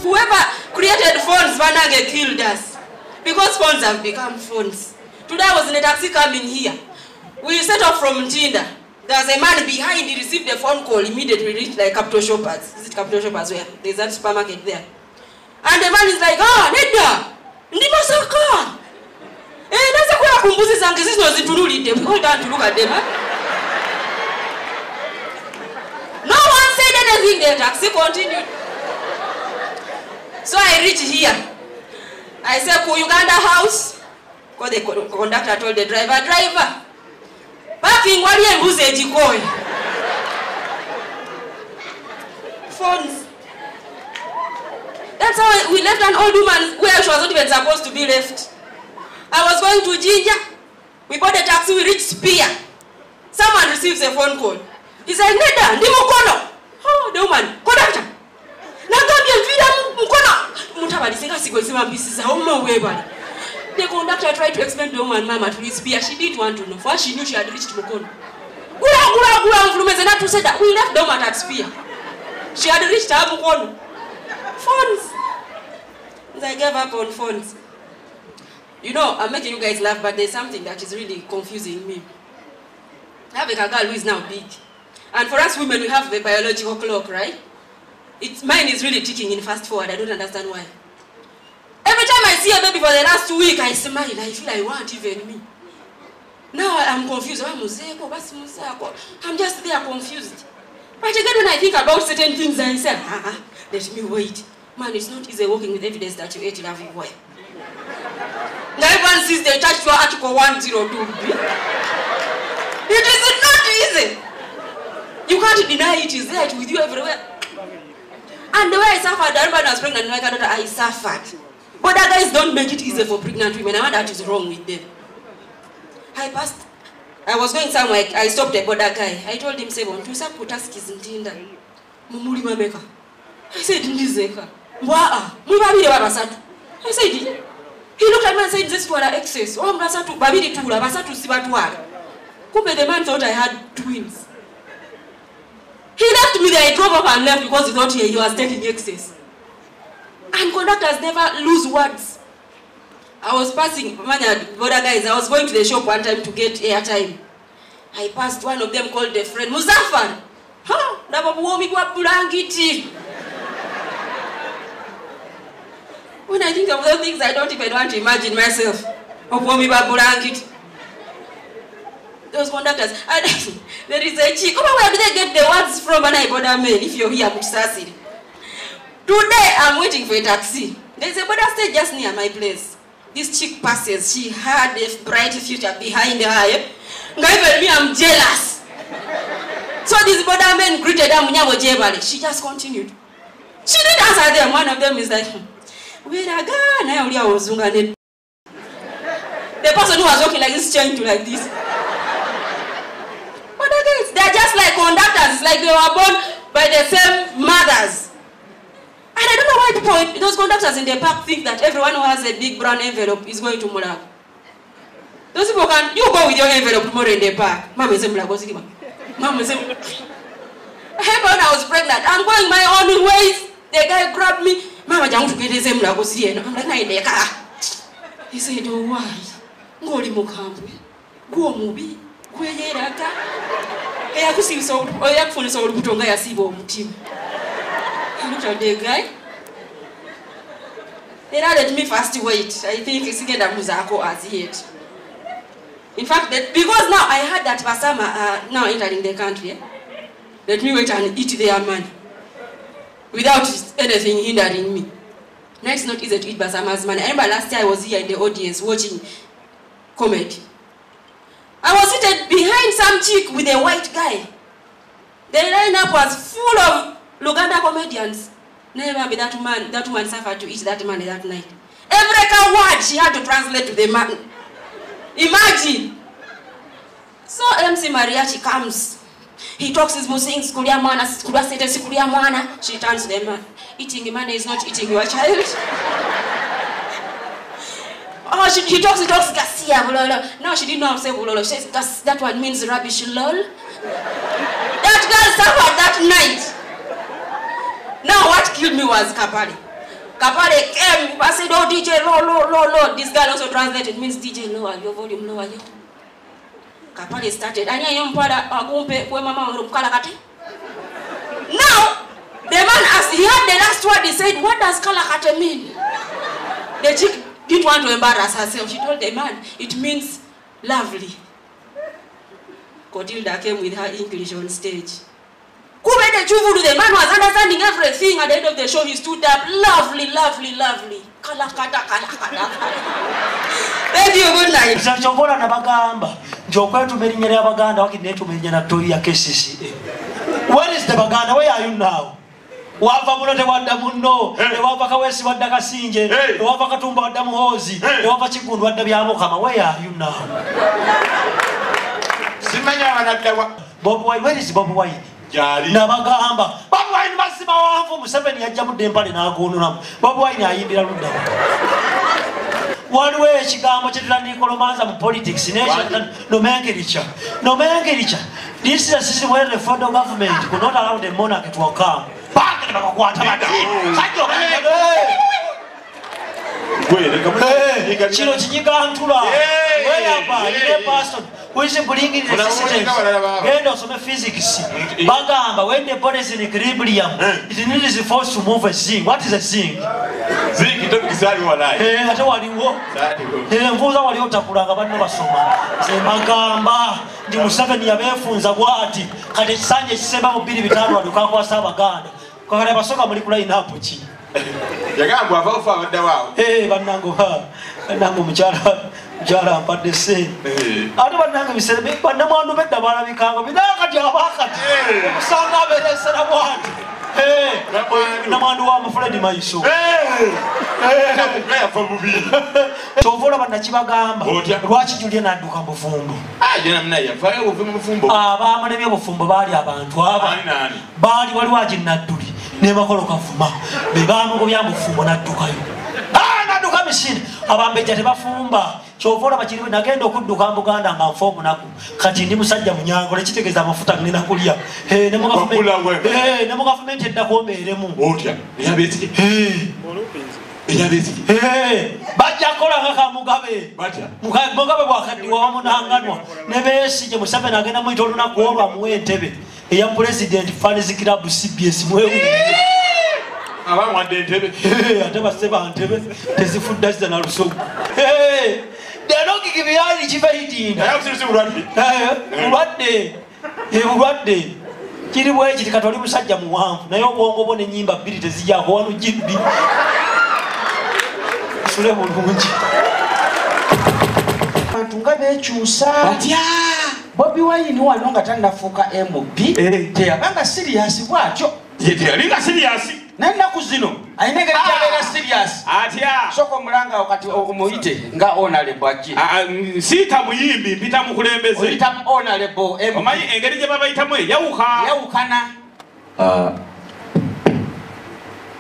Whoever created phones, Vanage killed us. Because phones have become phones. Today I was in a taxi coming here. We set off from Tinder. There was a man behind, he received a phone call, immediately reached like Capital Shoppers. Is it Capital Shoppers where? There's that supermarket there. And the man is like, Neda, Ndimasaka. That's a quick kumbuzi sanke, this was into we all down to look at them. No one said anything, the taxi continued. So I reached here. I said, Uganda house. Because the conductor told the driver, parking wali embuze jikoi. Phones. That's how we left an old woman where she was not even supposed to be left. I was going to Jinja. We bought a taxi, we reached Spear. Someone receives a phone call. He said, Neda, ndi mukono. Oh, the woman, conductor. Nagambye mvira mukono. Mutabali singa sigozima mbisi za umme webali. The conductor tried to explain to the woman, Mama, to this Spear. She didn't want to know. First, she knew she had reached mukono. Gula, said that we left the woman at Spear. She had reached her mukono. Phones. I gave up on phones. You know, I'm making you guys laugh, but there's something that is really confusing me. I have a girl who is now big. And for us women, we have the biological clock, right? Mine is really ticking in fast forward. I don't understand why. Every time I see a baby for the last week, I smile. I feel I want even me. Now I'm confused. I'm just there confused. But again, when I think about certain things, I say, let me wait. Man, it's not easy working with evidence that you ate love well. Now everyone sees they touched your article 102B. It is not easy. You can't deny it is there with you everywhere. And the way I suffered, everybody was pregnant, like I suffered. But that guys don't make it easy for pregnant women. I know that is wrong with them. I was going somewhere, I stopped a border guy. I told him, Sebon, tu sa kutaskis ntinda. Mumuli mameka. I said, Nizeka. Mwaa. Mwabili wa basatu. I said, he looked at me and said, this was excess. Oh, basatu, babili tula, basatu sibatuara. Kumbe the man thought I had twins. He left me there, I drove up and left because he thought he was taking excess. And conductors never lose words. I was passing, border guys, I was going to the shop one time to get airtime. I passed one of them called a friend, Muzaffar. When I think of those things, I don't even want to imagine myself. Those conductors. There is a chick. Where do they get the words from? And I border men if you're here, Mutsasi. Today, I'm waiting for a taxi. There's a border stage just near my place. This chick passes. She had a bright future behind her. Me, I'm jealous. So this border man greeted her. She just continued. She didn't answer them. One of them is like, the person who was walking like this changed to like this. But again, they're just like conductors. It's like they were born by the same mothers. And I don't know why people, those conductors in the park think that everyone who has a big brown envelope is going to Mulago. Those people can, you go with your envelope tomorrow in the park. Mama is Mulago. Mama is when I was pregnant, I'm going my own ways. The guy grabbed me. Mama, I'm going to get him Mulago. I'm like, nah, in the car. He said, oh, why? Go to Mokambi. Go movie. Go Yeraka. I could see so, or I could so put on Gayasibo team. I looked at the guy. They let me fast wait. I think it's again that Muzako as yet. In fact, because now I heard that Basama now entering the country. Let me wait and eat their money without anything hindering me. Now it's not easy to eat Basama's money. I remember last year I was here in the audience watching comedy. I was seated behind some chick with a white guy. The lineup was full of Luganda comedians. Never be that woman suffered to eat that money that night. Every word she had to translate to the man. Imagine. So MC Mariachi comes. He talks his musings, she turns to the man. Eating money is not eating your child. Oh, he talks Garcia. No, she didn't know how to say Bulolo. She says that one means rubbish, lol. That girl suffered that night. Now what killed me was Kapari. Kapale came, I said, oh DJ, low. This guy also translated, means DJ, lower your volume, lower your. Kapale started. Anya yompada agumpe kwe mama mkala kati. Now, the man asked, he had the last word, he said, what does kalakate mean? The chick didn't want to embarrass herself. She told the man, it means lovely. Kotilda came with her English on stage. The man was understanding everything. At the end of the show, he stood up. Lovely. Kalakata. Thank you, good night. Where is the Baganda? Where are you now? Wava mulote wanda muno, wava kawesi wanda kasinje, wava katumba wanda muhozi, wava chikundu wanda biyamo kama. Where are you now? Simanya wanadawa. Bob Wine, where is Bob Wine? Jari. Nabagamba. Bob Wine masima wanfu Museveni yajamu dempale na akununa. Bob Wine ayimbira ludda. One way chigambo chetulani kolomanza mu politics nation nomenkericha. This is a system where the federal government could not allow the monarchy to come. Chino chinyika antula. Where person who is bringing the systems. Get some physics. Bagamba, when the body is in equilibrium, it needs force to move a thing. What is a thing? Ziki don't decide what I. Hata waliwo. Mvuza waliotakulanga bantu basoma. Bagamba ndi Museveni yabefunza bwati kati sanje kisemba mu 2-5 adukako asabaganda. Kwa kale basoka muri kula inapo chi. Yagambwa abafa abadda wao. Banango mujara ampadde se. Ate banango biserebe banamwandu bedda balabikanga bidaka jabakati. Kusanga belesera bwati. Namwandu wa Fred Maiso. Tovola banakibagamba. Lwaki Julian adduka bufumbo? Jena mnaye afaye bufumbo. Abamale bye bufumbo bali abantu aba. Bali wali wajinadduli. Ne bakolo kafuma bebamu ko byamufumbo naddukayo nadduka misini abambeja tebafumba kyovola bakiri nagenda okudduka Buganda nga nfomu naku kati ndi musajja munyango lekitegeza amafuta ngina kulya ne mu government eddako mbeeremu otya yabeti bajja kola ngaka mugabe bwakaddiwa wamunanganwa ne beesije Museveni agenda muyita olunaku olwa muwe entebe eya president fans club CBS mwewu abamwadde entebe ate baseba ntebe tezifudda zina na lusogo they are not giving you the chief ulwadde kiri bwe kiti katoli musajja muwanvu naye obwongo bwo n'ennyimba bbiri tezijjako wano jibbi sule bulungi abantu nga beekyusa batya Bobi Wine wano nga tannafuuka MP teyabanga serious bwatyo teyalinga serious n'ennaku zino ayina engeri gyabeera serious atya soka omulanga kati omuyite nga honorable ajje siita muyimbi mpita mukulembeze oyita honorable MP omanyi engeri gye babayitamu yawukana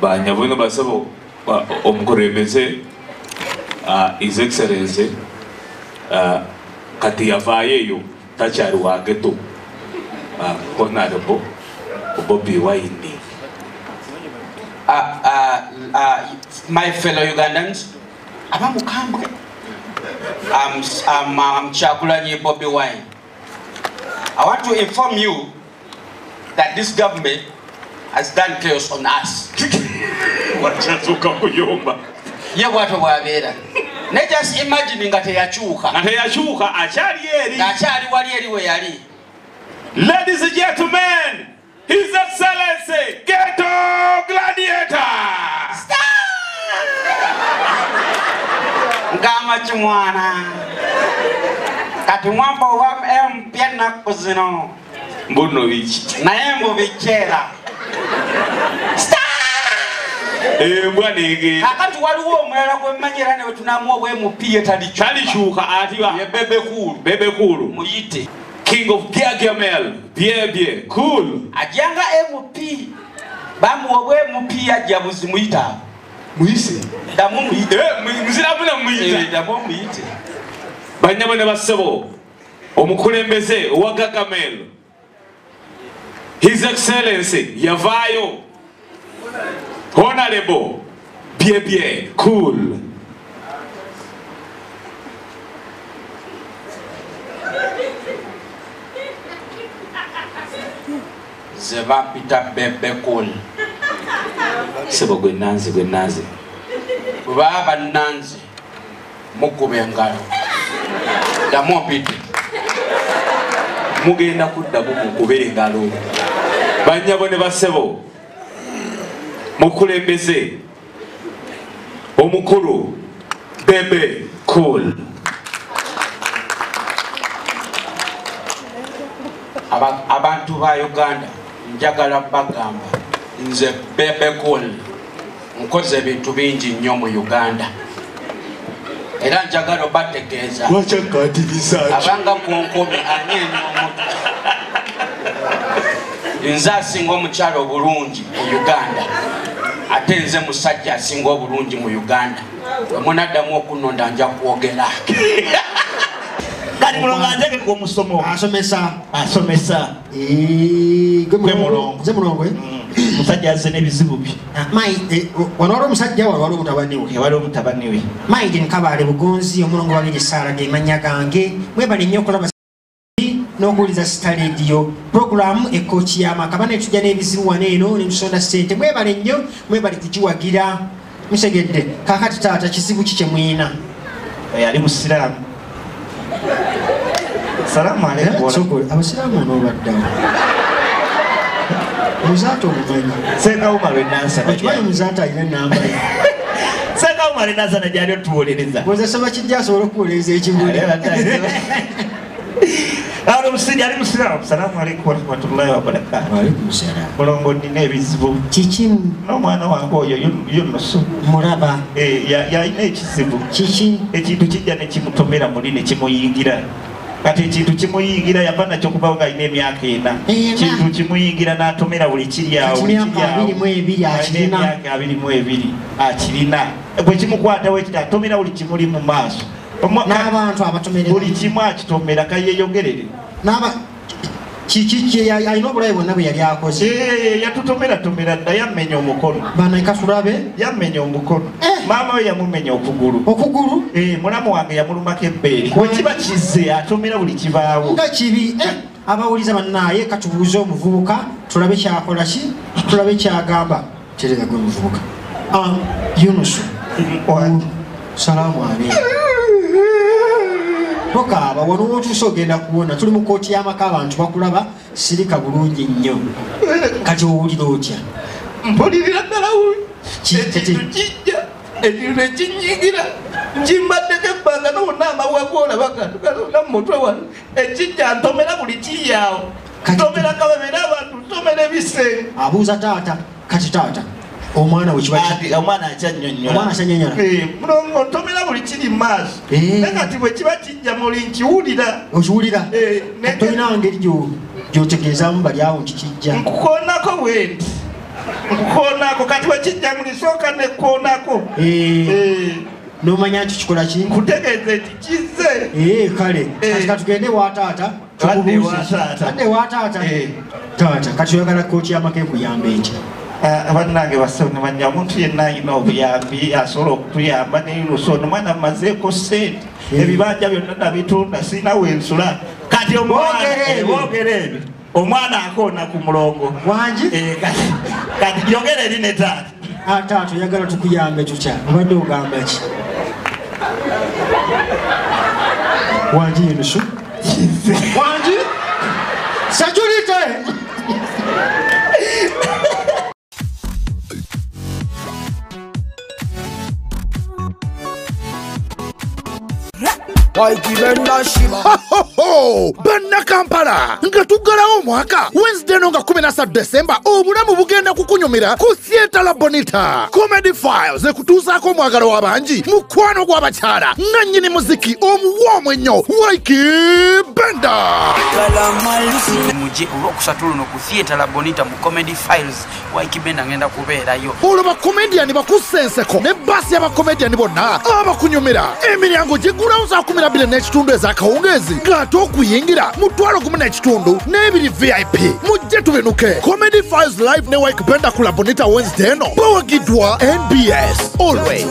banyabwino basabo omukulembeze His Excellency kati yavaayo takyali wa ghetto honorable Bobi Wine. My fellow Ugandans, I'm Kyagulanyi Bobi Wine. I want to inform you that this government has done chaos on us. Yeah, what wabeera. Just imagine nga teyakyuka. Akyali eri. Akyali wali eri we yali. Ladies and gentlemen, His Excellency Ghetto Gladiator. Ngama chimwana. Kati mwamba wa MP ennaku zino. Mbuno biki. Naye mbu bikyera. Kakati waliwo omulala gwemmanyira ne wetunamuwa bwe MP talikyuka atiba ye Bebe Cool muyite King of Gargamel bien cool ajanga MP bamuwa bwe MP ajja buzimuyita muyise damu muyite muzirabuna muyite damu muyite banyabone basebo omukulembeze owa Gargamel His Excellency yavaayo Honorable Bien, bien. Cool. Zeva pita bebe cool. Sebo gwe nanzi. Baba nanzi. Mukube ngalo. Damu pita. Mugenda kudda mukubere ngalo. Banyabo ne basebo. Mukulembeze. Omukulu. Bebe cool. Abantu ba Uganda njagala bagamba nze Bebe Cool nkoze bintu bingi nnyo mu Uganda era njagala bategeeza abanga kunkomi anyenye omuntu nze asinga omukyalo obulungi mu Uganda ate nze musajja asinga obulungi mu Uganda wemunaddamu okunonda nja kwogera Kati mulongo anjage kwa musomo. Asomesa. Gwe mulongo. Ze mulongo Musajja azze n'ebizibu bye. Mai wanoro musajja wali mutabani we. Wali mutabani we. Mai din kabale bugonzi omulongo wali Sara ge manya gange. Mwebali nnyo kulaba n'okuwuliza Star Radio program ekochi ya makabane tujja n'ebizibu waneeno ne tusonda ssente. Mwebali nnyo mwebali kujiwagira. Musegedde kakati taata kizibu kike mwina. Ali musiramu. Salamu alaikum. Soko abasiramu no baddawo. Muzato mumanyi. Seka umale nansa. Okimanyi muzato alina namba ye. Seka umale nansa na jali otuwolereza. Koza saba kijja asobola okuwolereza ekibuli. Alo musidi ali musiramu. Salamu alaikum wa rahmatullahi wa barakatuh. Wa alaikum salam. Mulongo nina ebizibu. Kiki n'omwana wange oyo Yunusu. Mulaba. Yalina ekizibu. Kiki ekintu kijja ne kimutomera muli ne kimuyingira. Kati ekintu kimuyingira yava nakyo kuba nga alina emyaka 4. Kintu kimuyingira n'atomera buli kiryawo. Emyaka 22 akirina. Emyaka 22 akirina. Bwe kimukwatawo ekita atomera buli kimuli mu maaso. N'abantu abatomerera. Buli kimu akitomera kayeyogerere. N'aba kiki alina obulabe bwonna bwe yali akoze. Yatutomera dda yammenya omukono. Bano ekatulabe yammenya omukono. Maama we yamumenya okugulu. Okugulu? Mulamu wange yamulumako ebbeere. Bwe kiba kizze atomera buli kibaawo. Nga kibi abawuliza bannaye katubuuze omuvubuka tulabe kyakola ki tulabe kyagamba. Terega gwe omuvubuka. Yunusu. Salaamu alaikum. Tokaaba wano wootuuse ogenda kuwona tuli mu kooti y'amaka abantu bakulaba sirika bulungi nnyo. Kati owulira otya? Mpulirira ddala ekintu kijja ekintu ekinyigira kimbaddeko ebbanga nowonna amabwa gwolaba gatonda mu mutwe wano ekijja ntomera buli kiryawo ntomera kababera abantu ntomera ebisenge. Abuuza taata kati taata omwana we kiba omwana akyanyonnyola. Omwana akyanyonnyola. Mulongo ntomera buli kiri maaso. Naye kati bwe kiba kijja muli nkiwulira. Okiwulira? Tolina ngeri gy'otegeezaamu bali awo nti kijja. Nkukoonako bwenti. Nkukoonako kati bwe kijja muli sooka nekkoonako. N'omanya nti kikola ki? Nkutegeeze nti kizze. Kale kati tugende wa taata. Tudde wa taata. Taata kati oyagala kooti y'amaka ekuyamba eki? Bannange basabye banya omuntu yenna alina obuyambi asobola okutuyamba ne Yunusu ono mwana mmazeeko ssente ebibanja byonna nabitunda sirina wensula kati boogera ebyo omwana akoona ku mulongo wangi kati yogera eri ne taata. Taata oyagala tukuyambe tutya obadde ogamba ki? Wangi Yunusu wangi sajulite. Banna Kampala nga tuggalawo omwaka Wednesday no nga 13 December obulamu bugenda kukunyumira ku Theatre La Bonita Comedy Files ekutuusaako omwagalo w'abangi mukwano gw'abakyala nga nnyini muziki omuwoomu ennyo Waiki Benda muje olwokusatu luno ku Theatre La Bonita mu Comedy Files Waiki Benda ngenda kubeerayo olwo bakomediani bakussa enseko ne basi y'abakomediani bonna abakunyumira emiryango gigulawo saa 10 n'abiri n'ekitundu ez'akawungezi ng'ate okuyingira mu 1,5 n'ebiri VIP. Mujje tubenuke. Comedy Files Live ne Waikibenda ku La Bonita Wednesday eno bawagidwa NBS. Always